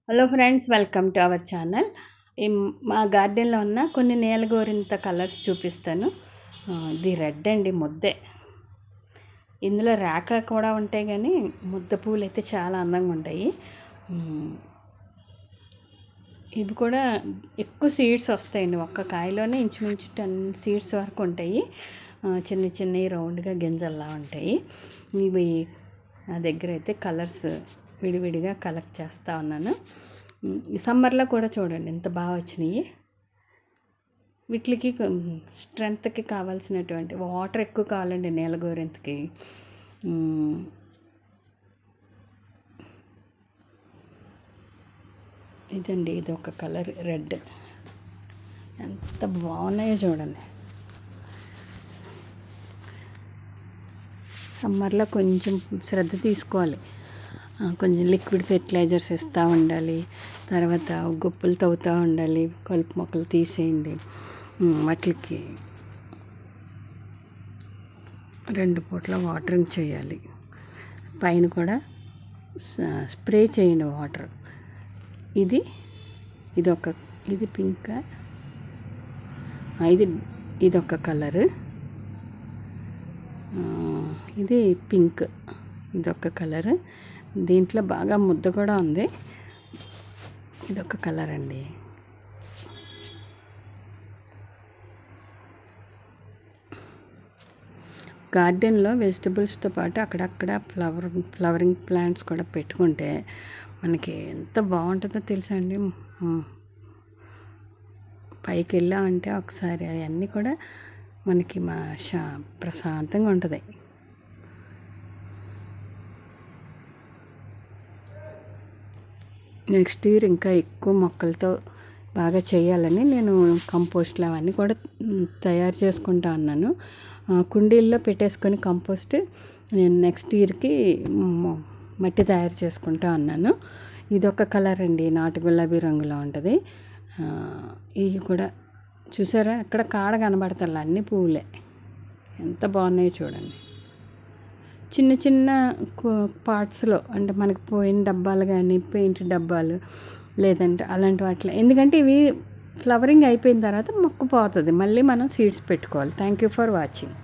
Hello friends, welcome to our channel. మా గార్డెన్లో ఉన్న కొన్ని నేలగోరింత కలర్స్ చూపిస్తాను. ఇది రెడ్ అండి, ముద్దే. ఇందులో రేఖ కూడా ఉంటాయి, కానీ ముద్ద పూలు అయితే చాలా అందంగా ఉంటాయి. ఇవి కూడా ఎక్కువ సీడ్స్ వస్తాయండి. ఒక్క కాయలోనే ఇంచుమించు 10 సీడ్స్ వరకు ఉంటాయి. చిన్న చిన్నవి రౌండ్గా గింజల్లా ఉంటాయి. ఇవి నా దగ్గర అయితే కలర్స్ విడివిడిగా కలెక్ట్ చేస్తూ ఉన్నాను. సమ్మర్లో కూడా చూడండి ఎంత బాగా వచ్చినాయి. వీటికి స్ట్రెంగ్త్కి కావాల్సినటువంటి వాటర్ ఎక్కువ కావాలండి నేలగోరింతకి. ఇదండి, ఇది ఒక కలర్ రెడ్. ఎంత బాగున్నాయో చూడండి. సమ్మర్లో కొంచెం శ్రద్ధ తీసుకోవాలి. కొంచెం లిక్విడ్ ఫెర్టిలైజర్స్ ఇస్తూ ఉండాలి. తర్వాత గుప్పులు తవ్వుతూ ఉండాలి. కలుపు మొక్కలు తీసేయండి. వాటికి 2 పూట్ల వాటరింగ్ చేయాలి. పైన కూడా స్ప్రే చేయండి వాటర్. ఇది పింక్, ఇదొక కలరు. ఇది పింక్, ఇదొక కలరు. దీంట్లో బాగా ముద్ద కూడా ఉంది. ఇదొక కలర్ అండి. గార్డెన్లో వెజిటబుల్స్తో పాటు అక్కడక్కడ ఫ్లవరింగ్ ప్లాంట్స్ కూడా పెట్టుకుంటే మనకి ఎంత బాగుంటుందో తెలుసా అండి. పైకి వెళ్ళామంటే ఒకసారి అవన్నీ కూడా మనకి ప్రశాంతంగా ఉంటుంది. నెక్స్ట్ ఇయర్ ఇంకా ఎక్కువ మొక్కలతో బాగా చేయాలని నేను కంపోస్ట్లు అవన్నీ కూడా తయారు చేసుకుంటా ఉన్నాను. కుండీల్లో పెట్టేసుకొని కంపోస్ట్ నేను నెక్స్ట్ ఇయర్కి మట్టి తయారు చేసుకుంటా ఉన్నాను. ఇదొక కలర్ అండి, నాటు గులాబీ రంగులో ఉంటుంది. ఇవి కూడా చూసారా, అక్కడ కాడ కనబడతాయి, అన్ని పువ్వులే. ఎంత బాగున్నాయో చూడండి. చిన్న చిన్న పార్ట్స్లో, అంటే మనకి పోయిన డబ్బాలు కానీ పెయింట్ డబ్బాలు లేదంటే అలాంటి వాటిలో, ఎందుకంటే ఇవి ఫ్లవరింగ్ అయిపోయిన తర్వాత మొక్క పోతుంది, మళ్ళీ మనం సీడ్స్ పెట్టుకోవాలి. Thank you for watching.